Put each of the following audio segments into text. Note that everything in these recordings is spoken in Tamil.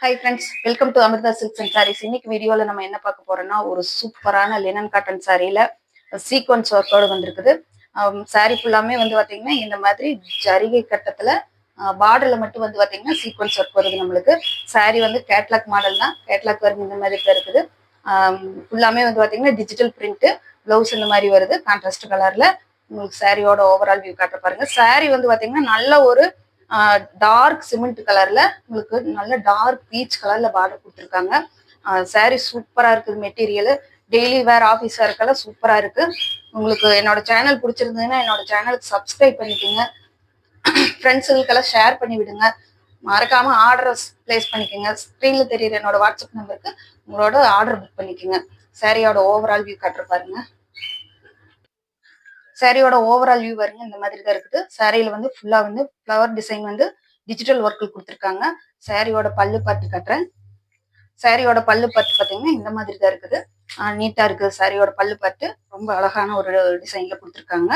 Hi friends, welcome to Amrita silks and saris. இன்னைக்கு வீடியோவில் நம்ம என்ன பார்க்க போறோம்னா, ஒரு சூப்பரான லினன் காட்டன் சாரியில சீக்வன்ஸ் ஒர்க்கோடு வந்திருக்குது. சாரி ஃபுல்லாமே வந்து பார்த்தீங்கன்னா இந்த மாதிரி ஜரிகை கட்டத்தில் பார்டர்ல மட்டும் வந்து பார்த்தீங்கன்னா சீக்வன்ஸ் ஒர்க் வருது நம்மளுக்கு. சாரி வந்து கேட்லாக் மாடல் தான், கேட்லாக் வருது இந்த மாதிரி தான் இருக்குது. ஃபுல்லாமே வந்து பார்த்தீங்கன்னா டிஜிட்டல் பிரிண்ட், ப்ளவுஸ் இந்த மாதிரி வருது கான்ட்ராஸ்ட் கலர்ல. உங்களுக்கு சாரியோட ஓவரால் வியூ காட்ட பாருங்க. சாரி வந்து பார்த்தீங்கன்னா நல்ல ஒரு டார்க் சிமெண்ட் கலர்ல உங்களுக்கு நல்ல டார்க் பீச் கலர்ல பார்டர் கொடுத்துருக்காங்க. சாரி சூப்பரா இருக்குது. மெட்டீரியல் டெய்லி வேர் ஆஃபீஸ் வேர்க்கெல்லாம் சூப்பரா இருக்கு. உங்களுக்கு என்னோட சேனல் பிடிச்சிருந்ததுன்னா என்னோட சேனலுக்கு சப்ஸ்கிரைப் பண்ணிக்கோங்க, ஃப்ரெண்ட்ஸுகளுக்கெல்லாம் ஷேர் பண்ணி விடுங்க. மறக்காம ஆர்டர் பிளேஸ் பண்ணிக்கோங்க. ஸ்க்ரீன்ல தெரியுற என்னோட வாட்ஸ்அப் நம்பருக்கு உங்களோட ஆர்டர் புக் பண்ணிக்கோங்க. சாரியோட ஓவரால் வியூ காட்டுற பாருங்க. சாரியோட ஓவரால் வியூ வருங்க இந்த மாதிரி தான் இருக்குது. சாரியில வந்து ஃபுல்லா வந்து ஃப்ளவர் டிசைன் வந்து டிஜிட்டல் ஒர்க்கில் கொடுத்துருக்காங்க. சாரியோட பல்லு பார்த்து காட்டுறேன். சாரியோட பல்லு பார்த்து பார்த்தீங்கன்னா இந்த மாதிரி தான் இருக்குது. நீட்டா இருக்குது. சாரியோட பல்லு பார்த்து ரொம்ப அழகான ஒரு டிசைன்ல கொடுத்துருக்காங்க.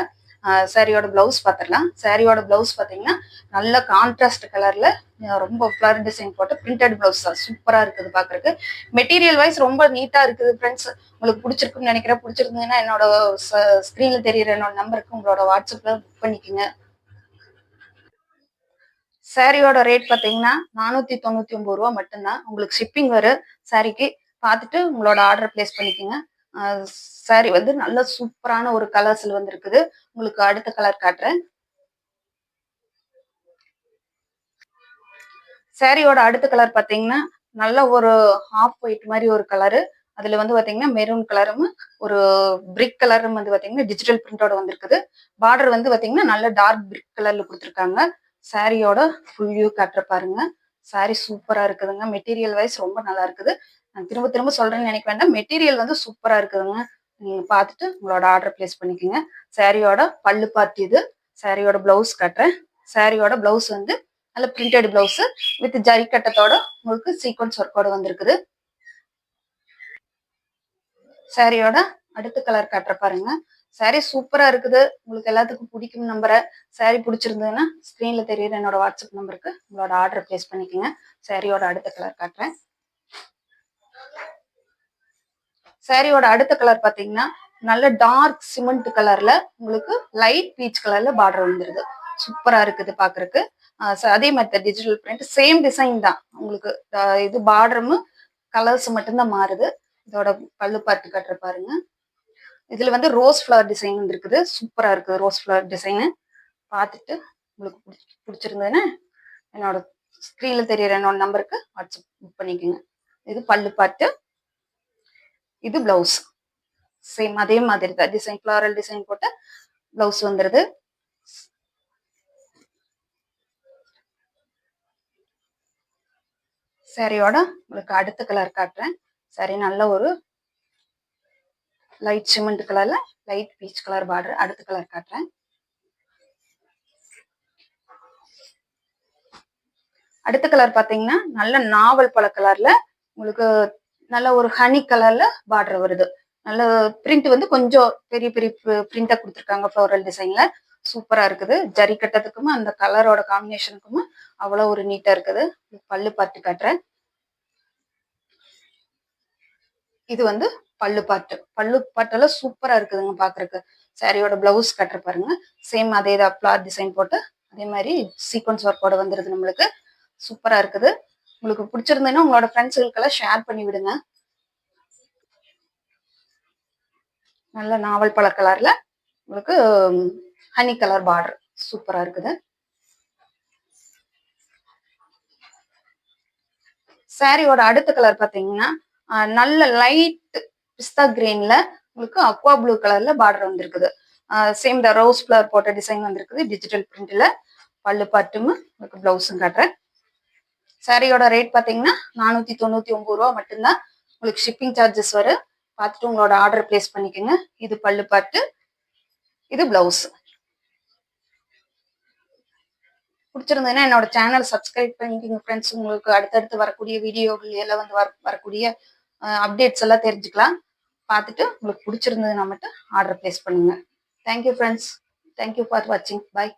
சாரியோட பிளவுஸ் பார்த்துடலாம். சாரியோட பிளவுஸ் பார்த்தீங்கன்னா நல்ல கான்ட்ராஸ்ட் கலர்ல ரொம்ப ஃப்ளவர் டிசைன் போட்டு பிரிண்டட் பிளவுஸ் தான் சூப்பரா இருக்குது பாக்குறதுக்கு. மெட்டீரியல் வைஸ் ரொம்ப நீட்டா இருக்குது ஃப்ரெண்ட்ஸ். உங்களுக்கு பிடிச்சிருக்குன்னு நினைக்கிறேன். பிடிச்சிருந்ததுன்னா என்னோட ஸ்கிரீன்ல தெரியுற என்னோட நம்பருக்கு உங்களோட வாட்ஸ்அப்ல புக் பண்ணிக்கோங்க. சாரியோட ரேட் பார்த்தீங்கன்னா 499 ரூபா மட்டும்தான். உங்களுக்கு ஷிப்பிங் வரும். சாரிக்கு பார்த்துட்டு உங்களோட ஆர்டர் பிளேஸ் பண்ணிக்கோங்க. சாரி வந்து நல்ல சூப்பரான ஒரு கலர்ஸ்ல வந்து இருக்குது. உங்களுக்கு அடுத்த கலர் காட்டுறேன். சாரியோட அடுத்த கலர் பார்த்தீங்கன்னா நல்ல ஒரு ஹாஃப் ஒயிட் மாதிரி ஒரு கலரு. அதுல வந்து பாத்தீங்கன்னா மெரூன் கலரும் ஒரு பிரிக் கலரும் வந்து பாத்தீங்கன்னா டிஜிட்டல் பிரிண்டோட வந்திருக்குது. பார்டர் வந்து பாத்தீங்கன்னா நல்ல டார்க் பிரிக் கலர்ல கொடுத்துருக்காங்க. சாரியோட ஃபுல் வியூ காட்டுற பாருங்க. சாரி சூப்பரா இருக்குதுங்க. மெட்டீரியல் வைஸ் ரொம்ப நல்லா இருக்குது. நான் திரும்ப திரும்ப சொல்றேன்னு நினைக்க வேண்டாம். மெட்டீரியல் வந்து சூப்பரா இருக்குதுங்க. நீங்க பார்த்துட்டு உங்களோட ஆர்டர் பிளேஸ் பண்ணிக்கோங்க. சாரியோட பல்லு பார்த்து இது. சாரியோட பிளவுஸ் காட்டுறேன். சாரியோட பிளவுஸ் வந்து நல்ல பிரிண்டட் பிளவுஸ் வித் ஜரி கட்டத்தோட உங்களுக்கு சீக்வன்ஸ் ஒர்க்கோட வந்திருக்குது. சாரியோட அடுத்த கலர் காட்டுற பாருங்க. சாரி சூப்பரா இருக்குது. உங்களுக்கு எல்லாத்துக்கும் பிடிக்கும் நம்புறேன். சாரி பிடிச்சிருந்ததுன்னா ஸ்கிரீன்ல தெரியுற என்னோட வாட்ஸ்அப் நம்பருக்கு உங்களோட ஆர்டர் பிளேஸ் பண்ணிக்கோங்க. சாரியோட அடுத்த கலர் காட்டுறேன். சாரியோட அடுத்த கலர் பாத்தீங்கன்னா நல்ல டார்க் சிமெண்ட் கலர்ல உங்களுக்கு லைட் பீச் கலர்ல பார்டர் வந்துருது. சூப்பரா இருக்குது பாக்குறதுக்கு. அதே மாதிரி டிஜிட்டல் பிரிண்ட் சேம் டிசைன் தான். உங்களுக்கு இது பார்டரும் கலர்ஸ் மட்டும்தான் மாறுது. இதோட பல்லு பார்த்து காட்டுற பாருங்க. இதுல வந்து ரோஸ் ஃபிளவர் டிசைன் வந்துருக்குது. சூப்பரா இருக்குது ரோஸ் ஃபிளவர் டிசைனு. பார்த்துட்டு உங்களுக்கு பிடிச்சிருந்ததுன்னா என்னோட ஸ்க்ரீன்ல தெரியுற என்னோட நம்பருக்கு வாட்ஸ்அப் புக் பண்ணிக்கோங்க. இது பல்லு பார்த்து, இது பிளவுஸ். சேம் அதே மாதிரி தான் டிசைன், ஃபிளாரல் டிசைன் போட்டு பிளவுஸ் வந்துருது. சாரியோட உங்களுக்கு அடுத்த கலர் காட்டுறேன். சாரி நல்ல ஒரு லைட் சிமெண்ட் கலர்ல லைட் பீச் கலர் பார்டர். அடுத்த கலர் காட்டுறேன். அடுத்த கலர் பாத்தீங்கன்னா நல்ல நாவல் பழ கலர்ல உங்களுக்கு நல்ல ஒரு ஹனி கலர்ல பார்டர் வருது. நல்ல பிரிண்ட் வந்து கொஞ்சம் பெரிய பெரிய பிரிண்டா கொடுத்துருக்காங்க ஃப்ளோரல் டிசைன்ல. சூப்பரா இருக்குது. ஜரி கட்டத்துக்கும் அந்த கலரோட காம்பினேஷனுக்கும் அவ்வளவு ஒரு நீட்டா இருக்குது. பல்லு பார்த்து காட்டுறேன். இது வந்து பல்லு பாட்டு. பல்லு பாட்டெல்லாம் சூப்பரா இருக்குதுங்க பாக்குறதுக்கு. சாரியோட பிளவுஸ் கட்டுற பாருங்க. சேம் அதே தான் ஃபிளார் டிசைன் போட்டு அதே மாதிரி சீக்வன்ஸ் ஒர்க்கோட வந்துருது நம்மளுக்கு. சூப்பரா இருக்குது. உங்களுக்கு பிடிச்சிருந்ததுன்னா உங்களோட ஃப்ரெண்ட்ஸுகளுக்கெல்லாம் ஷேர் பண்ணி விடுங்க. நல்ல நாவல் பழ கலர்ல உங்களுக்கு ஹனி கலர் பார்டர் சூப்பரா இருக்குது. சாரியோட அடுத்த கலர் பாத்தீங்கன்னா நல்ல லைட் பிஸ்தா கிரீன்ல உங்களுக்கு அக்வா ப்ளூ கலர்ல பார்டர் வந்திருக்குது. சேம் த ரோஸ் ஃபிளவர் போட்ட டிசைன் வந்திருக்குது டிஜிட்டல் பிரிண்ட்ல. பல்லு பாட்டும் உங்களுக்கு பிளவுஸும் காட்டுறேன். சாரியோட ரேட் பாத்தீங்கன்னா 499 ரூபா மட்டும்தான். உங்களுக்கு ஷிப்பிங் சார்ஜஸ் வரும். பார்த்துட்டு உங்களோட ஆர்டர் பிளேஸ் பண்ணிக்கோங்க. இது பல்லு பாட்டு, இது பிளவுஸ். பிடிச்சிருந்ததுன்னா என்னோட சேனல் சப்ஸ்கிரைப் பண்ணிக்கோங்க ஃப்ரெண்ட்ஸ். உங்களுக்கு அடுத்தடுத்து வரக்கூடிய வீடியோகள் எல்லாம் வந்து வரக்கூடிய அப்டேட்ஸ் எல்லாம் தெரிஞ்சுக்கலாம். பார்த்துட்டு உங்களுக்கு பிடிச்சிருந்ததுன்னா மட்டும் ஆர்டர் பிளேஸ் பண்ணுங்க. Thank you friends. தேங்க்யூ ஃபார் வாட்சிங். பாய்.